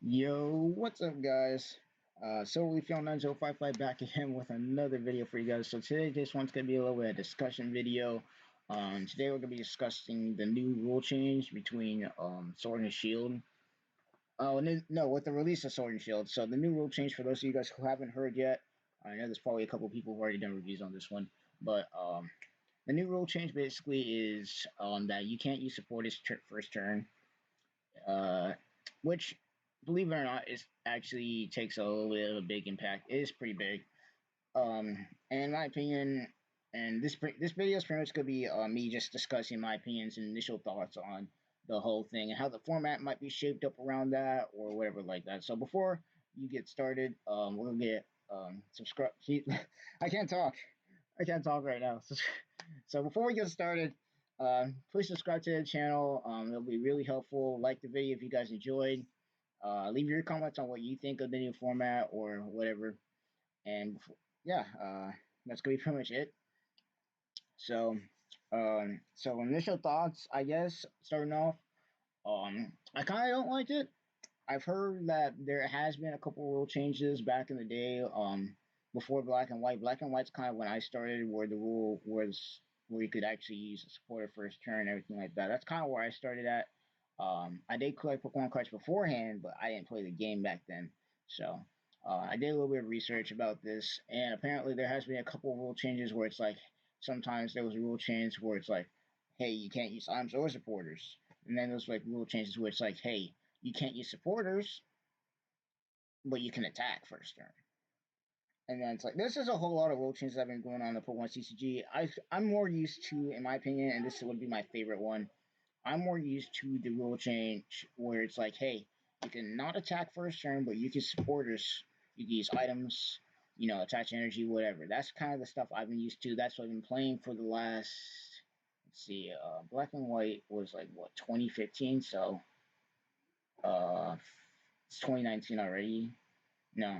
Yo, what's up, guys? We found 9055 back again with another video for you guys. So today, this one's gonna be a little bit of a discussion video. Today we're gonna be discussing the new rule change between Sword and Shield. Oh no, with the release of Sword and Shield. So the new rule change for those of you guys who haven't heard yet, I know there's probably a couple people who've already done reviews on this one, but the new rule change basically is that you can't use supporters first turn, uh, which, believe it or not, is actually takes a little bit of a big impact. It is pretty big. And in my opinion, and this video is pretty much gonna be me just discussing my opinions and initial thoughts on the whole thing and how the format might be shaped up around that or whatever like that. So before you get started, we'll get subscribe. I can't talk. I can't talk right now. So before we get started, please subscribe to the channel. It'll be really helpful. Like the video if you guys enjoyed. Leave your comments on what you think of the new format or whatever. And yeah, that's gonna be pretty much it. So, so initial thoughts, I guess. Starting off, I kind of don't like it. I've heard that there has been a couple rule changes back in the day. Before Black and White. Black and White's kind of when I started, where the rule was where you could actually use a supporter first turn and everything like that. That's kind of where I started at. I did collect Pokemon cards beforehand, but I didn't play the game back then. So I did a little bit of research about this, and apparently there has been a couple rule changes where it's like sometimes there was a rule change where it's like, hey, you can't use items or supporters, and then there's like rule changes where it's like, hey, you can't use supporters, but you can attack first turn. And then it's like this is a whole lot of rule changes that have been going on in the Pokemon TCG. I'm more used to, in my opinion, and this would be my favorite one. I'm more used to the rule change where it's like, hey, you can not attack first turn, but you can supporters, you can use items, attach energy, whatever. That's kind of the stuff I've been used to. That's what I've been playing for the last. Let's see, Black and White was like what 2015, so uh, it's 2019 already. No,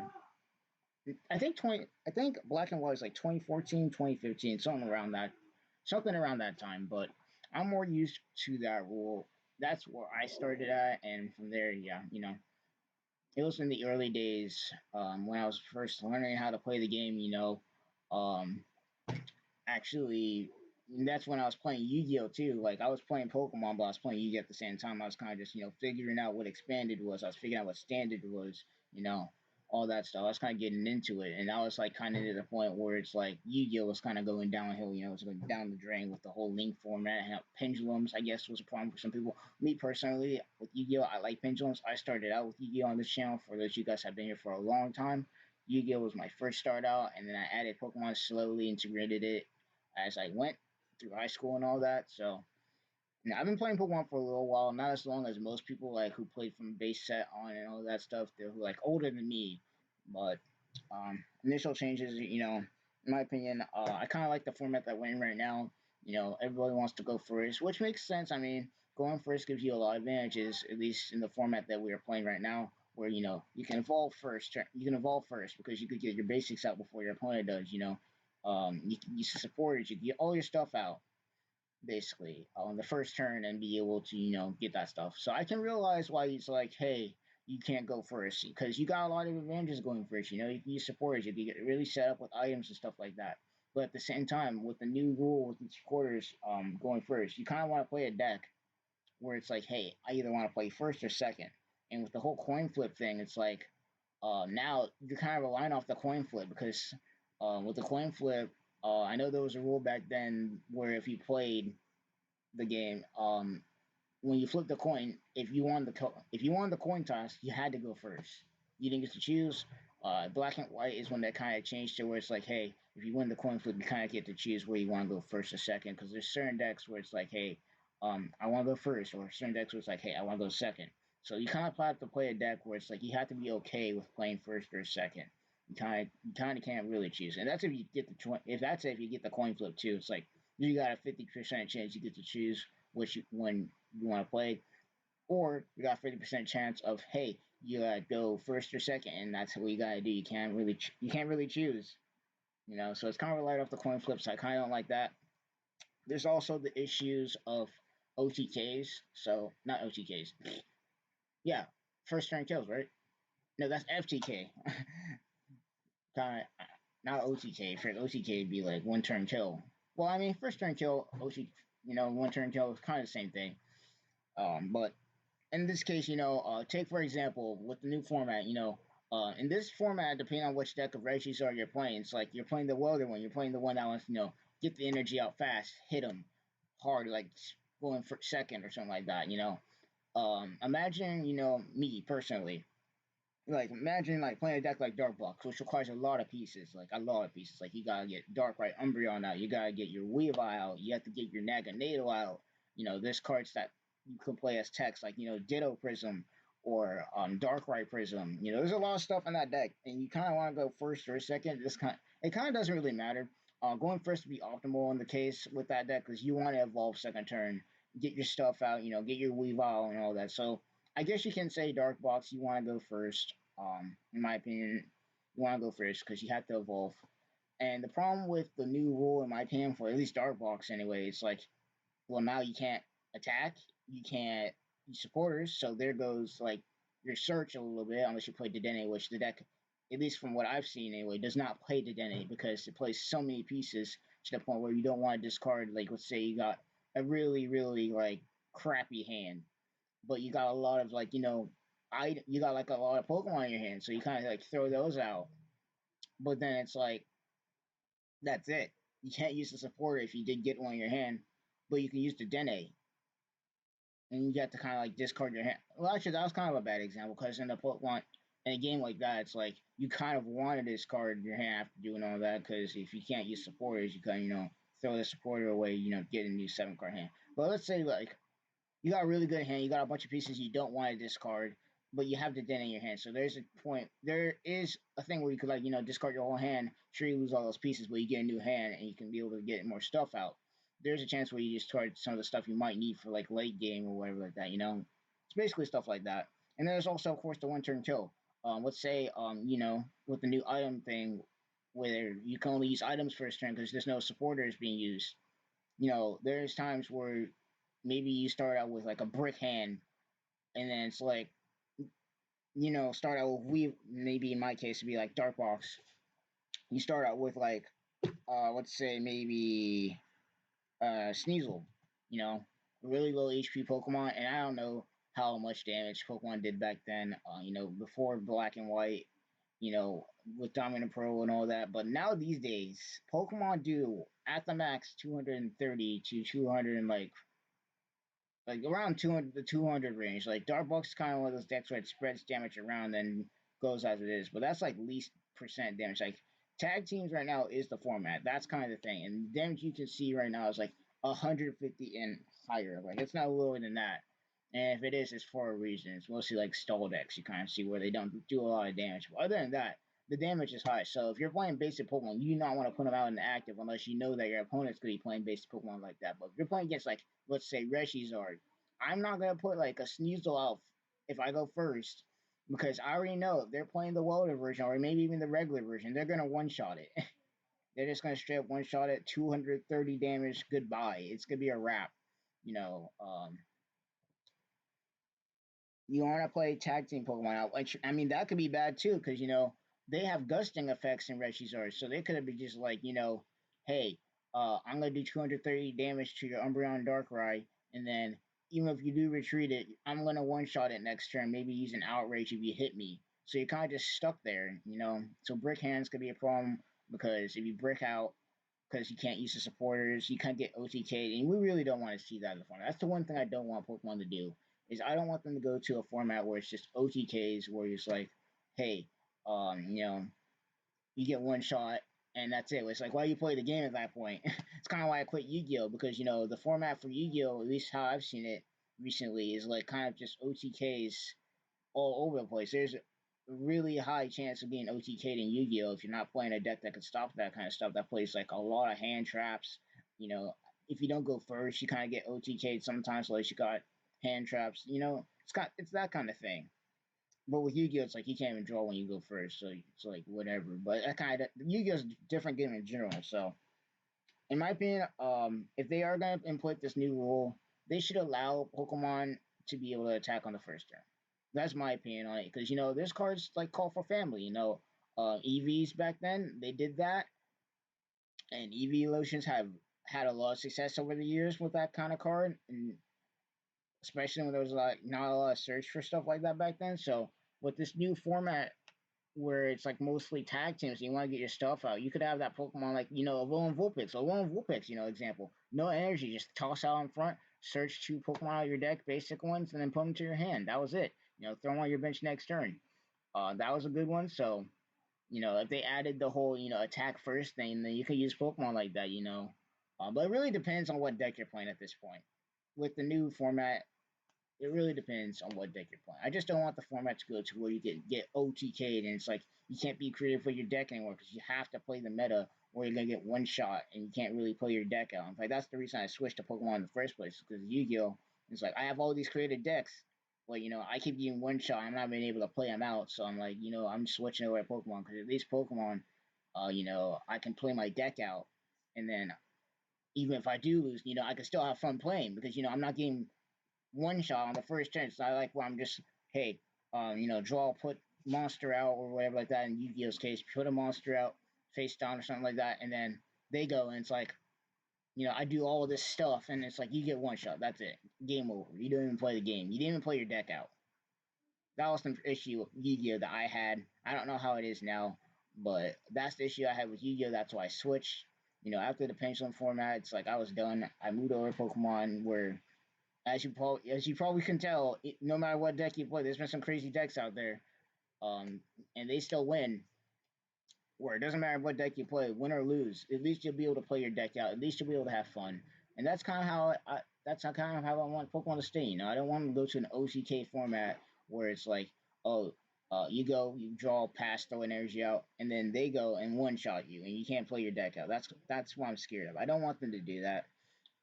I think Black and White was like 2014, 2015, something around that time. But I'm more used to that rule. That's where I started at, and from there, yeah, it was in the early days when I was first learning how to play the game. Um, actually, that's when I was playing Yu-Gi-Oh too. Like I was playing Pokemon, but I was playing Yu-Gi-Oh at the same time. I was kind of just figuring out what expanded was. I was figuring out what standard was. All that stuff. I was kind of getting into it, and I was like kind of to the point where it's like Yu-Gi-Oh was kind of going downhill. It was going down the drain with the whole link format and how pendulums. I guess was a problem for some people. Me personally, with Yu-Gi-Oh, I like pendulums. I started out with Yu-Gi-Oh on this channel. For those of you guys have been here for a long time, Yu-Gi-Oh was my first start out, and then I added Pokemon, slowly integrated it as I went through high school and all that. So I've been playing Pokemon for a little while, not as long as most people like who played from base set on and all that stuff. They're like older than me, but initial changes, in my opinion, I kind of like the format that we're in right now. Everybody wants to go first, which makes sense. I mean, going first gives you a lot of advantages, at least in the format that we are playing right now, where you can evolve first. You can evolve first because you could get your basics out before your opponent does. You can use supporters. You can get all your stuff out basically on the first turn and be able to get that stuff. So I can realize why he's like, hey, you can't go first because you got a lot of advantages going first. You can use supporters, you can get really set up with items and stuff like that. But at the same time, with the new rule with the supporters going first, you kind of want to play a deck where it's like, hey, I either want to play first or second. And with the whole coin flip thing, it's like now you're kind of relying off the coin flip because with the coin flip, I know there was a rule back then where if you played the game, when you flip the coin, if you won the coin toss, you had to go first. You didn't get to choose. Black and White is when that kind of changed to where it's like, hey, if you win the coin flip, you kind of get to choose where you want to go first or second. Because there's certain decks where it's like, hey, I want to go first, or certain decks where it's like, hey, I want to go second. So you kind of have to play a deck where it's like you have to be okay with playing first or second. You kind of can't really choose, and that's if you get if you get the coin flip too. It's like you got a 50% chance you get to choose when you want to play, or you got 50% chance of hey you gotta go first or second, and that's what you gotta do. You can't really choose, So it's kind of relied off the coin flip. So I kind of don't like that. There's also the issues of OTKs. So not OTKs. Yeah, first turn kills, right? No, that's FTK. Kind of not OTK. For OTK would be like one turn kill. Well, I mean, first turn kill, OTK, one turn kill is kind of the same thing. But in this case, take for example with the new format, in this format, depending on which deck of Regis are you're playing, it's like you're playing the welder one, you're playing the one that wants, get the energy out fast, hit them hard, like going for second or something like that. Imagine, me personally, like imagine like playing a deck like Dark Box, which requires a lot of pieces, like a lot of pieces. Like you gotta get Darkrai Umbreon out, you gotta get your Weavile out, you have to get your Naganado out. There's cards that you can play as text, like Ditto Prism or Darkrai Prism. There's a lot of stuff in that deck, and you kind of want to go first or second. It kind of doesn't really matter. Going first would be optimal in the case with that deck because you want to evolve second turn, get your stuff out, get your Weavile and all that. So I guess you can say Dark Box, you want to go first. In my opinion, you want to go first because you have to evolve. And the problem with the new rule, in my opinion, for at least Dark Box anyway, it's like, well, now you can't attack, you can't use supporters, so there goes like your search a little bit unless you play Dedenne, which the deck, at least from what I've seen anyway, does not play Dedenne because it plays so many pieces to the point where you don't want to discard. Like, let's say you got a really, really like crappy hand, but you got a lot of like you got like a lot of Pokemon in your hand, so you kind of like throw those out. But then it's like that's it. You can't use the supporter if you did get one in your hand, but you can use the Dene, and you have to kind of like discard your hand. Well, actually, that was kind of a bad example because in the Pokemon in a game like that, it's like you kind of want to discard your hand after doing all that because if you can't use supporters, you can throw the supporter away, get a new 7 card hand. But let's say like you got a really good hand. You got a bunch of pieces you don't want to discard, but you have the den in your hand. So there's a point. There is a thing where you could like discard your whole hand. Sure, you lose all those pieces, but you get a new hand and you can be able to get more stuff out. There's a chance where you discard some of the stuff you might need for like late game or whatever like that. It's basically stuff like that. And then there's also of course the one turn kill. Let's say with the new item thing, where you can only use items first turn because there's no supporters being used. There's times where maybe you start out with like a brick hand, and then it's like start out with maybe in my case it'd be like Dark Box. You start out with like let's say maybe Sneasel, really low HP Pokemon, and I don't know how much damage Pokemon did back then. Before Black and White, with Dominant Pro and all that. But now these days, Pokemon do at the max 230 to 200 and like around 200 the 200 range. Like Darkbox is kind of one of those decks where it spreads damage around and goes as it is, but that's like least percent damage. Like tag teams right now is the format. That's kind of the thing, and the damage you can see right now is like 150 and higher. Like it's not lower than that. And if it is, it's for a reason. It's mostly like stall decks. You kind of see where they don't do a lot of damage. But other than that, the damage is high. So if you're playing basic Pokemon, you do not want to put them out in the active unless you know that your opponent's going to be playing basic Pokemon like that. But if you're playing against like, let's say Reshizard, I'm not going to put like a Sneasel out if I go first because I already know if they're playing the Welder version or maybe even the regular version, they're going to one-shot it. They're just going to straight up one-shot it, 230 damage, goodbye. It's going to be a wrap. You know, um, you want to play tag team Pokemon out. Which I mean, that could be bad too, because they have gusting effects in Reshizard, so they could have been just like, hey, I'm gonna do 230 damage to your Umbreon Darkrai, and then even if you do retreat it, I'm gonna one shot it next turn. Maybe use an outrage if you hit me. So you're kind of just stuck there. So brick hands could be a problem because if you brick out, because you can't use the supporters. You can't get OTK'd, and we really don't want to see that in the format. That's the one thing I don't want Pokemon to do is I don't want them to go to a format where it's just OTKs, where it's like, hey, you get one shot and that's it. It's like why you play the game at that point. It's kind of why I quit Yu-Gi-Oh because the format for Yu-Gi-Oh, at least how I've seen it recently, is like kind of just OTKs all over the place. There's a really high chance of being OTK'd in Yu-Gi-Oh! If you're not playing a deck that can stop that kind of stuff. That plays like a lot of hand traps. You know, if you don't go first, you kind of get OTK'd sometimes. Like you got hand traps. It's that kind of thing. But with Yu-Gi-Oh, it's like you can't even draw when you go first, so it's like whatever. But that kind of Yu-Gi-Oh's a different game in general. So, in my opinion, if they are gonna implement this new rule, they should allow Pokemon to be able to attack on the first turn. That's my opinion on it. Because there's cards like Call for Family. EVs back then they did that, and EV Evolutions have had a lot of success over the years with that kind of card, and especially when there was like not a lot of search for stuff like that back then. So with this new format where it's like mostly tag teams, you want to get your stuff out. You could have that Pokemon like a Alolan Vulpix, example. No energy, just toss out in front, search two Pokemon out of your deck, basic ones, and then put them to your hand. That was it. Throw them on your bench next turn. That was a good one. So if they added the whole attack first thing, then you could use Pokemon like that. But it really depends on what deck you're playing at this point. With the new format, it really depends on what deck you're playing. I just don't want the format to go to where you get OTK'd and it's like you can't be creative with your deck anymore because you have to play the meta or you're gonna get one shot and you can't really play your deck out. In fact, that's the reason I switched to Pokemon in the first place because Yu-Gi-Oh! It's like I have all these created decks, but I keep getting one shot. I'm not being able to play them out, so I'm like, I'm switching over to Pokemon because at least Pokemon, I can play my deck out, and then even if I do lose, I can still have fun playing because I'm not getting one shot on the first turn. So I like where I'm just, hey, draw, put monster out or whatever like that. In Yu-Gi-Oh's case, put a monster out face down or something like that, and then they go and it's like, I do all of this stuff, and it's like you get one shot. That's it, game over. You don't even play the game. You didn't even play your deck out. That was the issue with Yu-Gi-Oh that I had. I don't know how it is now, but that's the issue I had with Yu-Gi-Oh. That's why I switched. After the pendulum format, it's like I was done. I moved over to Pokemon where as you probably can tell, no matter what deck you play, there's been some crazy decks out there, and they still win. Where it doesn't matter what deck you play, win or lose, at least you'll be able to play your deck out. At least you'll be able to have fun, and that's kind of how I want Pokemon to stay. I don't want to go to an OCK format where it's like, oh, you go, you draw, pass, throw an energy out, and then they go and one shot you, and you can't play your deck out. That's what I'm scared of. I don't want them to do that.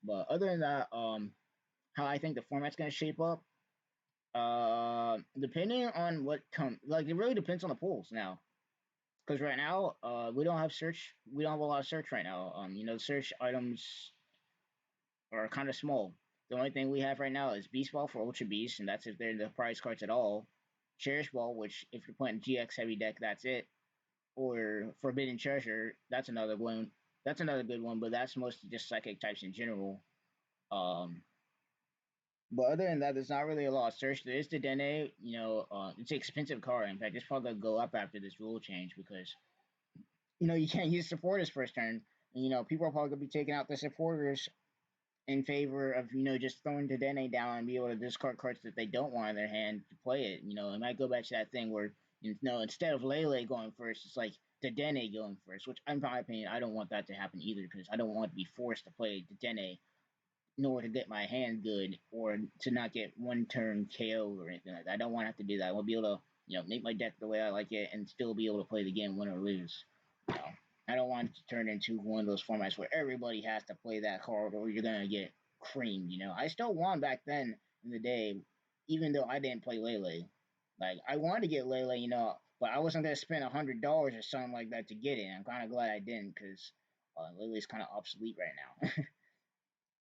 But other than that, how I think the format's going to shape up. Depending on what comes, like it really depends on the pools now. Because right now, we don't have search. We don't have a lot of search right now. Search items are kind of small. The only thing we have right now is Beast Ball for Ultra Beast, and that's if they're the prize cards at all. Cherish Ball, which if you're playing GX heavy deck, that's it. Or Forbidden Treasure, that's another one. That's another good one, but that's mostly just psychic types in general. Um, But other than that, there's not really a lot of search. There is the Dene, it's an expensive card. In fact, it's probably gonna go up after this rule change because you can't use supporters first turn. And, people are probably gonna be taking out the supporters in favor of just throwing the Dene down and be able to discard cards that they don't want in their hand to play it. It might go back to that thing where instead of Lele going first, it's like the Dene going first. Which, in my opinion, I don't want that to happen either because I don't want to be forced to play the Dene in order to get my hand good or to not get one turn KO or anything like that. I don't want to have to do that. I want to be able to, make my deck the way I like it and still be able to play the game, win or lose. You know, I don't want it to turn into one of those formats where everybody has to play that card or you're gonna get creamed. I still won back then in the day, even though I didn't play Lele. Like I wanted to get Lele, but I wasn't gonna spend $100 or something like that to get it. I'm kind of glad I didn't because Lele's kind of obsolete right now.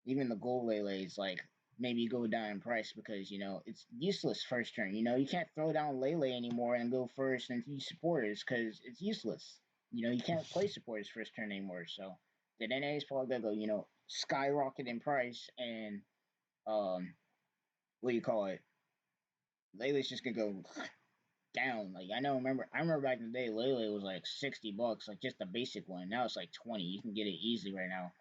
Even the gold Lele is like maybe go down in price because it's useless first turn. You can't throw down Lele anymore and go first and use supporters because it's useless. You can't play supporters first turn anymore. So the NA is probably gonna go skyrocket in price and what do you call it? Lele's just gonna go down. Like I remember back in the day, Lele was like $60, like just the basic one. Now it's like 20. You can get it easily right now.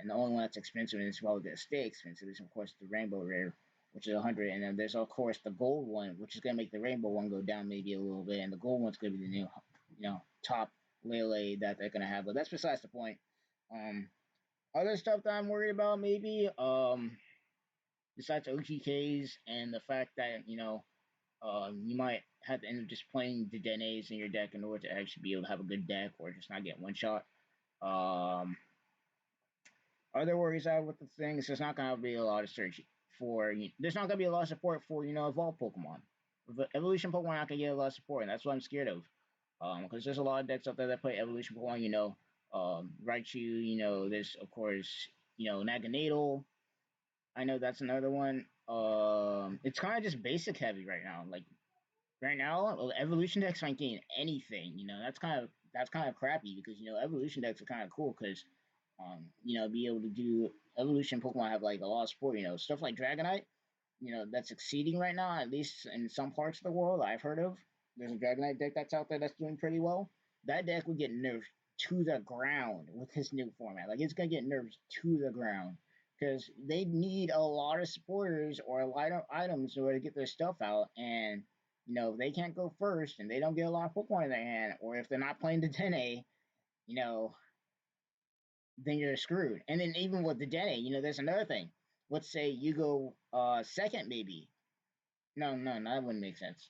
And the only one that's expensive and it's probably gonna stay expensive is of course the rainbow rare, which is 100. And then there's of course the gold one, which is gonna make the rainbow one go down maybe a little bit, and the gold one's gonna be the new, top Lele that they're gonna have. But that's besides the point. Um, Other stuff that I'm worried about maybe, besides OGKs and the fact that you might have to end up just playing the Denes in your deck in order to actually be able to have a good deck or just not get one shot. Um, Other worries I have with the thing is there's not going to be a lot of search for. There's not going to be a lot of support for evolved Pokemon. Evolution Pokemon not going to get a lot of support, and that's what I'm scared of. Because there's a lot of decks out there that play Evolution Pokemon. Raichu. There's of course Naganadel. I know that's another one. It's kind of just basic heavy right now. Like right now, evolution decks aren't getting anything. That's kind of crappy because evolution decks are kind of cool because be able to do evolution Pokemon have like a lot of support. Stuff like Dragonite. That's succeeding right now, at least in some parts of the world I've heard of. There's a Dragonite deck that's out there that's doing pretty well. That deck would get nerfed to the ground with this new format. Like it's gonna get nerfed to the ground because they need a lot of supporters or a lot of items in order to get their stuff out. And if they can't go first and they don't get a lot of Pokemon in their hand, or if they're not playing the Dene, you know, then you're screwed. And then even with the Dene, there's another thing. Let's say you go second, maybe. No, no, no, that wouldn't make sense.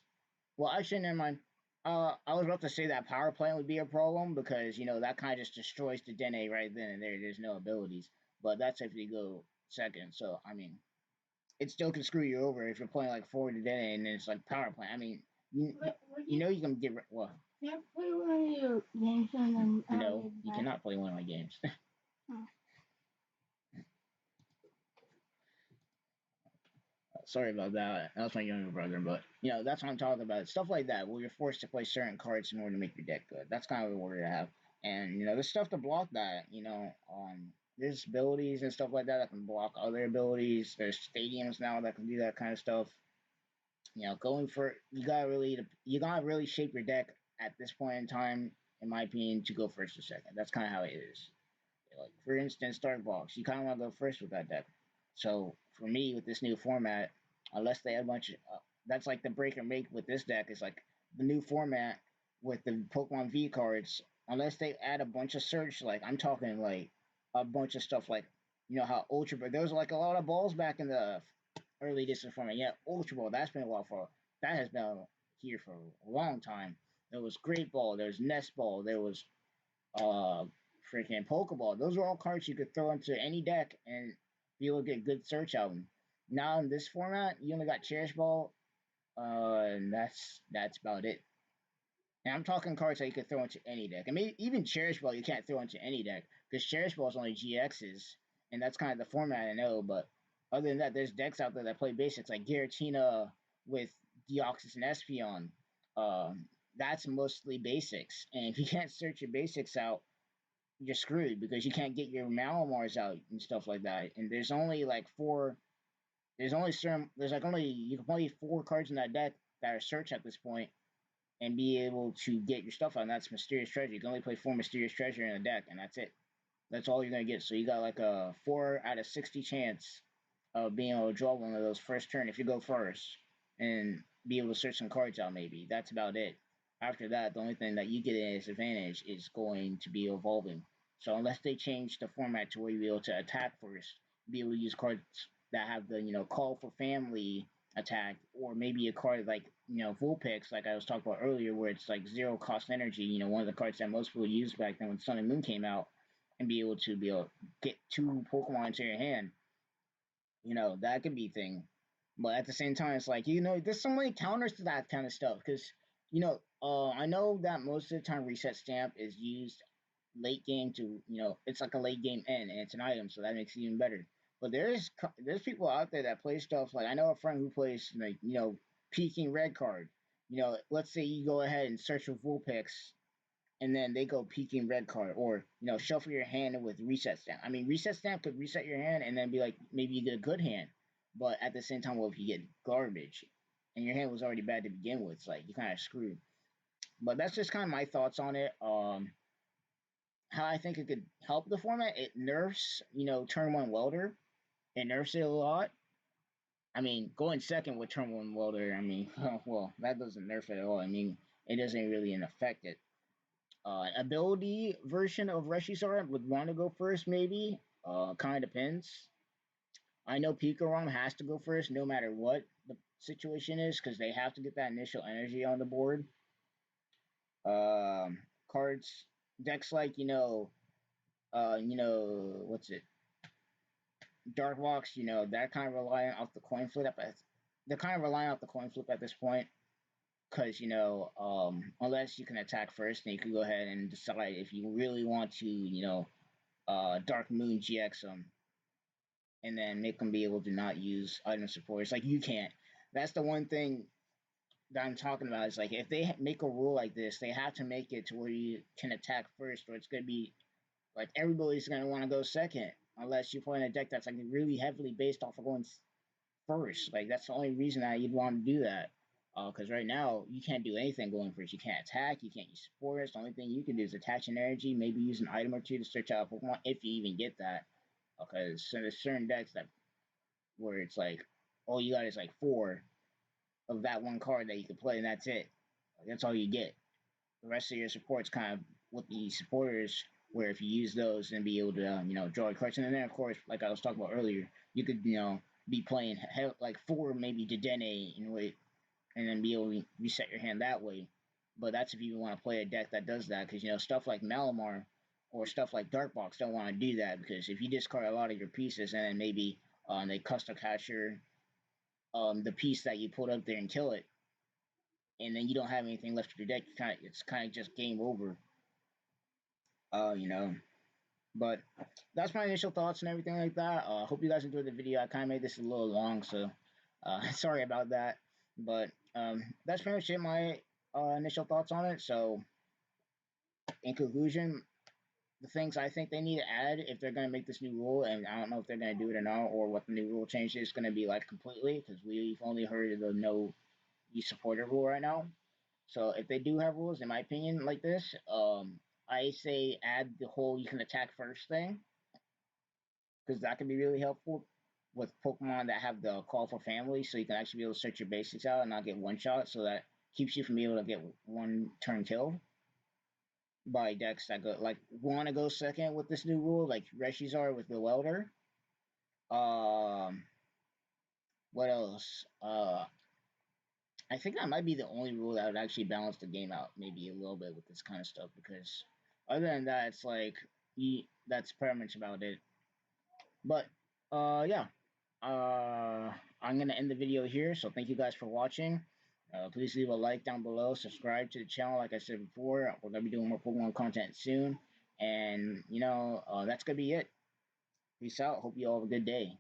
Well, actually, never mind. I was about to say that power plant would be a problem because that kind of just destroys the Dene right then and there. There's no abilities, but that's if you go second. So I mean, it still can screw you over if you're playing like forward to Dene and then it's like power plant. I mean, you can get well. Can I play one of your games and then no, you cannot play one of my games. Oh. Sorry about that. That was my younger brother, but that's what I'm talking about. Stuff like that, where you're forced to play certain cards in order to make your deck good. That's kind of what we're to have. And there's stuff to block that. There's abilities and stuff like that that can block other abilities. There's stadiums now that can do that kind of stuff. Going for you gotta really shape your deck at this point in time, in my opinion, to go first or second. That's kind of how it is. Like for instance, Dark Box, you kind of want to go first with that deck. So for me, with this new format, unless they add a bunch of, that's like the break or make with this deck is like the new format with the Pokemon V cards. Unless they add a bunch of search, like I'm talking like a bunch of stuff like how Ultra Ball. There was like a lot of balls back in the early edition format. Yeah, Ultra Ball. That's been a while for that has been here for a long time. There was Great Ball. There's Nest Ball. There was uh freaking Pokeball. Those are all cards you could throw into any deck and be able to get good search out of them. Now in this format, you only got Cherish Ball, and that's about it. And I'm talking cards that you could throw into any deck. I mean, even Cherish Ball you can't throw into any deck because Cherish Ball is only GXs, and that's kind of the format I know. But other than that, there's decks out there that play basics like Giratina with Deoxys and Espeon. Um, that's mostly basics, and if you can't search your basics out, you're screwed because you can't get your Malamars out and stuff like that. And there's only like four. There's only certain. There's like only you can play 4 cards in that deck that are search at this point and be able to get your stuff out. And that's Mysterious Treasure. You can only play 4 Mysterious Treasure in a deck, and that's it. That's all you're gonna get. So you got like a 4 out of 60 chance of being able to draw one of those first turn if you go first and be able to search some cards out. Maybe that's about it. After that, the only thing that you get as advantage is going to be evolving. So unless they change the format to where you'll be able to attack first, be able to use cards that have the call for family attack, or maybe a card like Vulpix, like I was talking about earlier, where it's like 0 cost energy. One of the cards that most people used back then when Sun and Moon came out, and be able to get 2 Pokemon into your hand. That could be a thing. But at the same time, it's like there's so many counters to that kind of stuff because I know that most of the time reset stamp is used late game to it's like a late game end and it's an item, so that makes it even better. But there's people out there that play stuff like I know a friend who plays like peaking red card. Let's say you go ahead and search for Vulpix and then they go peeking red card, or shuffle your hand with reset stamp. I mean, reset stamp could reset your hand and then be like maybe you get a good hand, but at the same time, well, if you get garbage and your hand was already bad to begin with, it's like you kind of screwed. But that's just kind of my thoughts on it. How I think it could help the format. It nerfs, turn one welder. It nerfs it a lot. I mean, going second with turn one welder. I mean, well, that doesn't nerf it at all. I mean, it doesn't really affect it. Ability version of Reshisaur would want to go first, maybe. Kind of depends. I know Pikarom has to go first no matter what the situation is because they have to get that initial energy on the board. Um, Cards, decks like what's it? Dark Box, they're kind of relying off the coin flip. They're kind of relying off the coin flip at this point because unless you can attack first, then you can go ahead and decide if you really want to Dark Moon GX them. and then make them be able to not use item supports. Like you can't. That's the one thing that I'm talking about. Is like if they make a rule like this, they have to make it to where you can attack first, or it's gonna be like everybody's gonna want to go second, unless you play in a deck that's like really heavily based off of going first. Like that's the only reason that you'd want to do that. Because right now you can't do anything going first. You can't attack. You can't use supports. The only thing you can do is attach an energy, maybe use an item or two to search out a Pokemon if you even get that. Because so there's certain decks that where it's like all you got is like four of that one card that you can play, and that's it. Like, that's all you get. The rest of your supports kind of with the supporters, where if you use those and be able to draw a collection, and then of course, like I was talking about earlier, you could be playing like four maybe Dedenne and wait, and then be able to reset your hand that way. But that's if you want to play a deck that does that, because stuff like Malamar or stuff like Darkbox don't want to do that, because if you discard a lot of your pieces and then maybe they custom capture the piece that you put up there and kill it, and then you don't have anything left of your deck, it's kind of just game over. You know. But that's my initial thoughts and everything like that. I hope you guys enjoyed the video. I kind of made this a little long, so sorry about that. But that's pretty much it. My initial thoughts on it. So, in conclusion, the things I think they need to add if they're going to make this new rule, and I don't know if they're going to do it or not, or what the new rule change is going to be like completely, because we've only heard of the no you supporter rule right now. So if they do have rules, in my opinion, like this, I say add the whole you can attack first thing, because that can be really helpful with Pokemon that have the call for family, so you can actually be able to search your basics out and not get one shot. So that keeps you from being able to get one turn killed by decks that go like want to go second with this new rule, like Reshizar with the Welder. Um, what else? I think that might be the only rule that would actually balance the game out, maybe a little bit with this kind of stuff. Because other than that, it's like that's pretty much about it. But yeah, I'm gonna end the video here. So thank you guys for watching. Please leave a like down below. Subscribe to the channel. Like I said before, we're gonna be doing more Pokemon content soon. And that's gonna be it. Peace out. Hope you all have a good day.